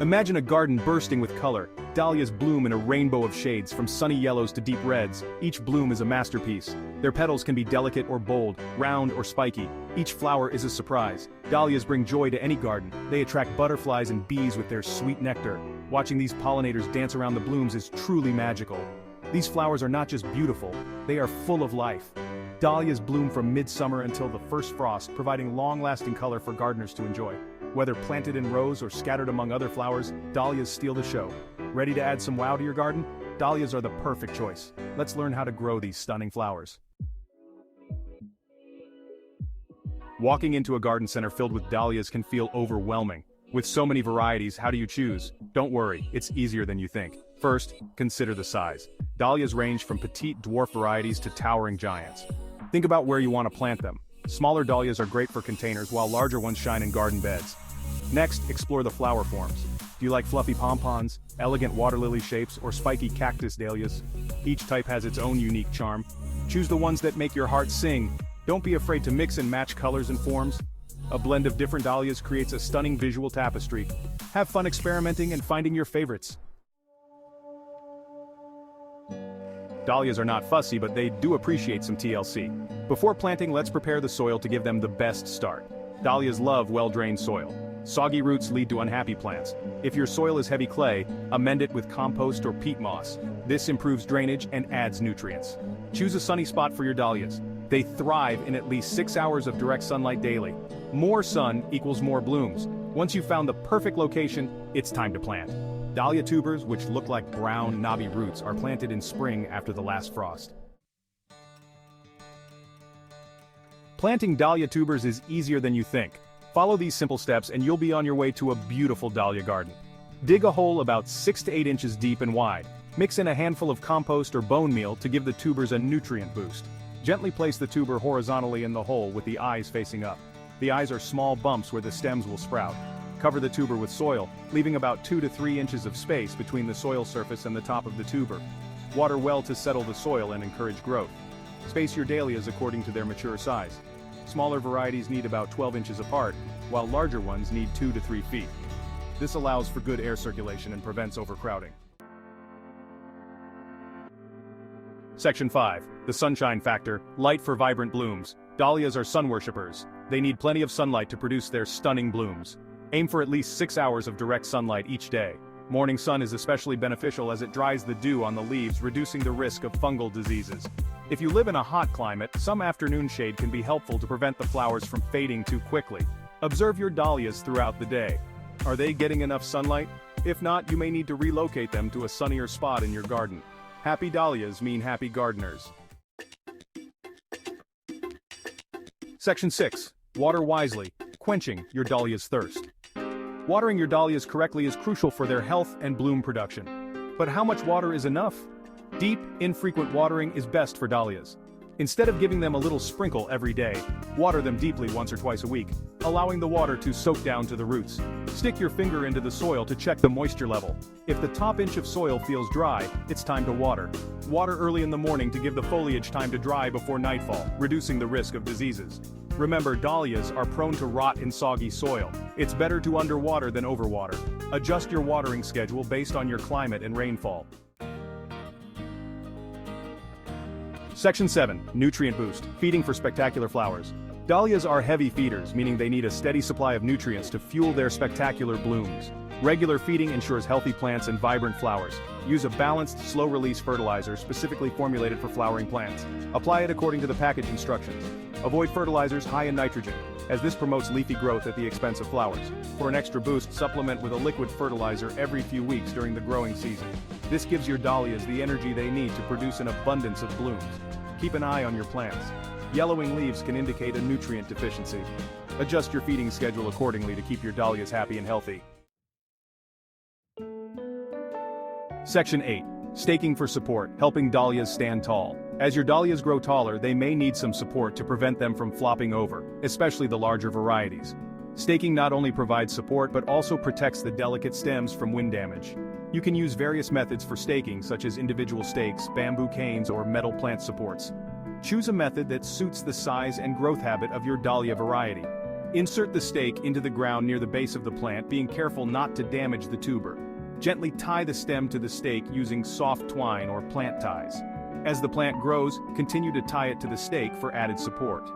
Imagine a garden bursting with color. Dahlias bloom in a rainbow of shades from sunny yellows to deep reds. Each bloom is a masterpiece. Their petals can be delicate or bold, round or spiky. Each flower is a surprise. Dahlias bring joy to any garden. They attract butterflies and bees with their sweet nectar. Watching these pollinators dance around the blooms is truly magical. These flowers are not just beautiful, they are full of life. Dahlias bloom from midsummer until the first frost, providing long-lasting color for gardeners to enjoy. Whether planted in rows or scattered among other flowers, dahlias steal the show. Ready to add some wow to your garden? Dahlias are the perfect choice. Let's learn how to grow these stunning flowers. Walking into a garden center filled with dahlias can feel overwhelming. With so many varieties, how do you choose? Don't worry, it's easier than you think. First, consider the size. Dahlias range from petite dwarf varieties to towering giants. Think about where you want to plant them. Smaller dahlias are great for containers, while larger ones shine in garden beds. Next, explore the flower forms. Do you like fluffy pompons, elegant water lily shapes, or spiky cactus dahlias? Each type has its own unique charm. Choose the ones that make your heart sing. Don't be afraid to mix and match colors and forms. A blend of different dahlias creates a stunning visual tapestry. Have fun experimenting and finding your favorites. Dahlias are not fussy, but they do appreciate some TLC. Before planting, let's prepare the soil to give them the best start. Dahlias love well-drained soil. Soggy roots lead to unhappy plants. If your soil is heavy clay, amend it with compost or peat moss. This improves drainage and adds nutrients. Choose a sunny spot for your dahlias. They thrive in at least 6 hours of direct sunlight daily. More sun equals more blooms. Once you've found the perfect location, it's time to plant. Dahlia tubers, which look like brown, knobby roots, are planted in spring after the last frost. Planting dahlia tubers is easier than you think. Follow these simple steps and you'll be on your way to a beautiful dahlia garden. Dig a hole about 6 to 8 inches deep and wide. Mix in a handful of compost or bone meal to give the tubers a nutrient boost. Gently place the tuber horizontally in the hole with the eyes facing up. The eyes are small bumps where the stems will sprout. Cover the tuber with soil, leaving about 2 to 3 inches of space between the soil surface and the top of the tuber. Water well to settle the soil and encourage growth. Space your dahlias according to their mature size. Smaller varieties need about 12 inches apart, while larger ones need 2 to 3 feet. This allows for good air circulation and prevents overcrowding. Section 5. The sunshine factor, light for vibrant blooms. Dahlias are sun worshippers. They need plenty of sunlight to produce their stunning blooms. Aim for at least 6 hours of direct sunlight each day. Morning sun is especially beneficial as it dries the dew on the leaves, reducing the risk of fungal diseases. If you live in a hot climate, some afternoon shade can be helpful to prevent the flowers from fading too quickly. Observe your dahlias throughout the day. Are they getting enough sunlight? If not, you may need to relocate them to a sunnier spot in your garden. Happy dahlias mean happy gardeners. Section 6. Water wisely, quenching your dahlia's thirst. Watering your dahlias correctly is crucial for their health and bloom production. But how much water is enough? Deep, infrequent watering is best for dahlias. Instead of giving them a little sprinkle every day, water them deeply once or twice a week, allowing the water to soak down to the roots. Stick your finger into the soil to check the moisture level. If the top inch of soil feels dry, it's time to water. Water early in the morning to give the foliage time to dry before nightfall, reducing the risk of diseases. Remember, dahlias are prone to rot in soggy soil. It's better to underwater than overwater. Adjust your watering schedule based on your climate and rainfall. Section 7. Nutrient boost, feeding for spectacular flowers. Dahlias are heavy feeders, meaning they need a steady supply of nutrients to fuel their spectacular blooms. Regular feeding ensures healthy plants and vibrant flowers. Use a balanced, slow-release fertilizer specifically formulated for flowering plants. Apply it according to the package instructions. Avoid fertilizers high in nitrogen, as this promotes leafy growth at the expense of flowers. For an extra boost, supplement with a liquid fertilizer every few weeks during the growing season. This gives your dahlias the energy they need to produce an abundance of blooms. Keep an eye on your plants. Yellowing leaves can indicate a nutrient deficiency. Adjust your feeding schedule accordingly to keep your dahlias happy and healthy. Section 8. Staking for support, helping dahlias stand tall. As your dahlias grow taller, they may need some support to prevent them from flopping over, especially the larger varieties. Staking not only provides support but also protects the delicate stems from wind damage. You can use various methods for staking, such as individual stakes, bamboo canes, or metal plant supports. Choose a method that suits the size and growth habit of your dahlia variety. Insert the stake into the ground near the base of the plant, being careful not to damage the tuber. Gently tie the stem to the stake using soft twine or plant ties. As the plant grows, continue to tie it to the stake for added support.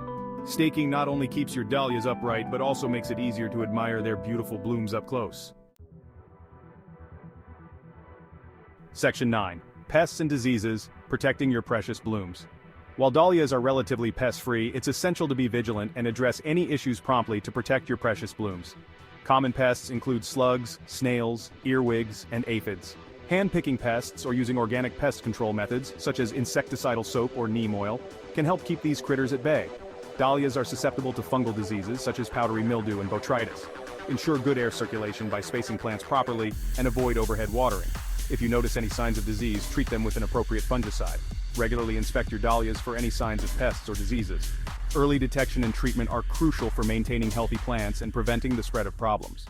Staking not only keeps your dahlias upright but also makes it easier to admire their beautiful blooms up close. Section 9. Pests and diseases, protecting your precious blooms. While dahlias are relatively pest-free, it's essential to be vigilant and address any issues promptly to protect your precious blooms. Common pests include slugs, snails, earwigs, and aphids. Hand-picking pests or using organic pest control methods, such as insecticidal soap or neem oil, can help keep these critters at bay. Dahlias are susceptible to fungal diseases such as powdery mildew and botrytis. Ensure good air circulation by spacing plants properly and avoid overhead watering. If you notice any signs of disease, treat them with an appropriate fungicide. Regularly inspect your dahlias for any signs of pests or diseases. Early detection and treatment are crucial for maintaining healthy plants and preventing the spread of problems.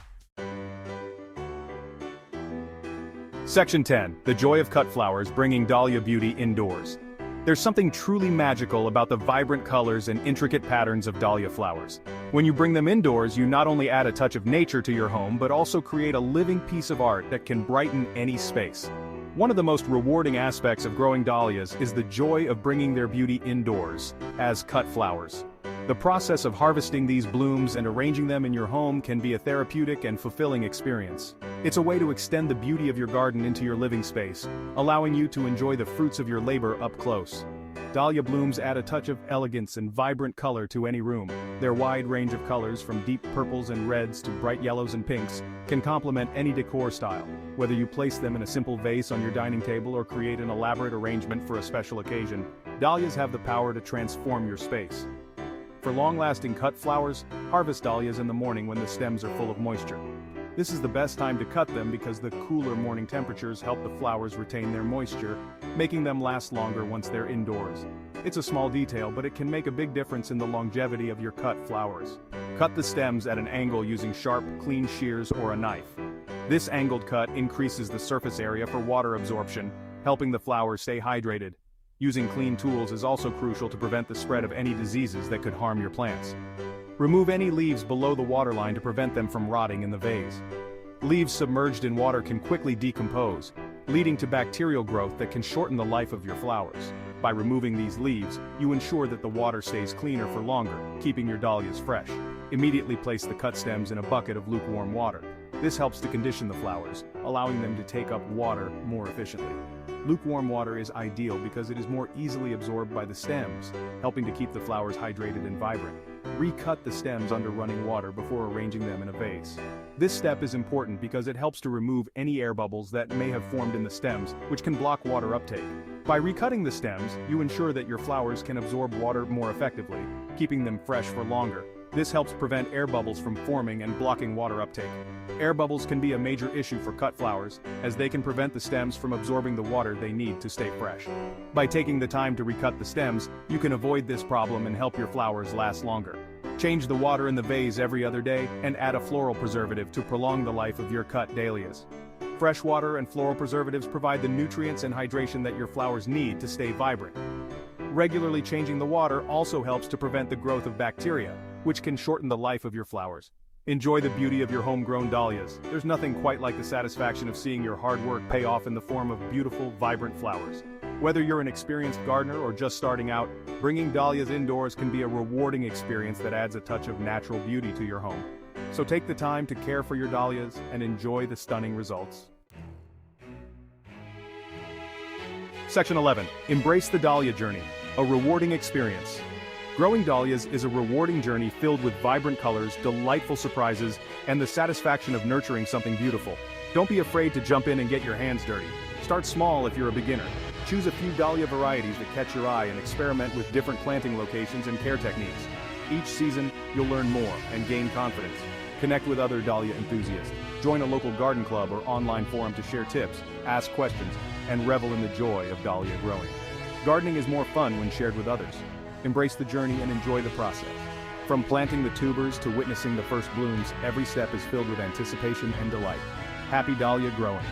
Section 10. The joy of cut flowers, bringing dahlia beauty indoors. There's something truly magical about the vibrant colors and intricate patterns of dahlia flowers. When you bring them indoors, you not only add a touch of nature to your home but also create a living piece of art that can brighten any space. One of the most rewarding aspects of growing dahlias is the joy of bringing their beauty indoors, as cut flowers. The process of harvesting these blooms and arranging them in your home can be a therapeutic and fulfilling experience. It's a way to extend the beauty of your garden into your living space, allowing you to enjoy the fruits of your labor up close. Dahlia blooms add a touch of elegance and vibrant color to any room. Their wide range of colors, from deep purples and reds to bright yellows and pinks, can complement any decor style. Whether you place them in a simple vase on your dining table or create an elaborate arrangement for a special occasion, dahlias have the power to transform your space. For long-lasting cut flowers, harvest dahlias in the morning when the stems are full of moisture. This is the best time to cut them because the cooler morning temperatures help the flowers retain their moisture, making them last longer once they're indoors. It's a small detail, but it can make a big difference in the longevity of your cut flowers. Cut the stems at an angle using sharp, clean shears or a knife. This angled cut increases the surface area for water absorption, helping the flowers stay hydrated. Using clean tools is also crucial to prevent the spread of any diseases that could harm your plants. Remove any leaves below the waterline to prevent them from rotting in the vase. Leaves submerged in water can quickly decompose, leading to bacterial growth that can shorten the life of your flowers. By removing these leaves, you ensure that the water stays cleaner for longer, keeping your dahlias fresh. Immediately place the cut stems in a bucket of lukewarm water. This helps to condition the flowers, allowing them to take up water more efficiently. Lukewarm water is ideal because it is more easily absorbed by the stems, helping to keep the flowers hydrated and vibrant. Recut the stems under running water before arranging them in a vase. This step is important because it helps to remove any air bubbles that may have formed in the stems, which can block water uptake. By recutting the stems, you ensure that your flowers can absorb water more effectively, keeping them fresh for longer. This helps prevent air bubbles from forming and blocking water uptake. Air bubbles can be a major issue for cut flowers, as they can prevent the stems from absorbing the water they need to stay fresh. By taking the time to recut the stems, you can avoid this problem and help your flowers last longer. Change the water in the vase every other day and add a floral preservative to prolong the life of your cut dahlias. Fresh water and floral preservatives provide the nutrients and hydration that your flowers need to stay vibrant. Regularly changing the water also helps to prevent the growth of bacteria, which can shorten the life of your flowers. Enjoy the beauty of your homegrown dahlias. There's nothing quite like the satisfaction of seeing your hard work pay off in the form of beautiful, vibrant flowers. Whether you're an experienced gardener or just starting out, bringing dahlias indoors can be a rewarding experience that adds a touch of natural beauty to your home. So take the time to care for your dahlias and enjoy the stunning results. Section 11. Embrace the dahlia journey, a rewarding experience. Growing dahlias is a rewarding journey filled with vibrant colors, delightful surprises, and the satisfaction of nurturing something beautiful. Don't be afraid to jump in and get your hands dirty. Start small if you're a beginner. Choose a few dahlia varieties that catch your eye and experiment with different planting locations and care techniques. Each season, you'll learn more and gain confidence. Connect with other dahlia enthusiasts. Join a local garden club or online forum to share tips, ask questions, and revel in the joy of dahlia growing. Gardening is more fun when shared with others. Embrace the journey and enjoy the process. From planting the tubers to witnessing the first blooms, every step is filled with anticipation and delight. Happy dahlia growing!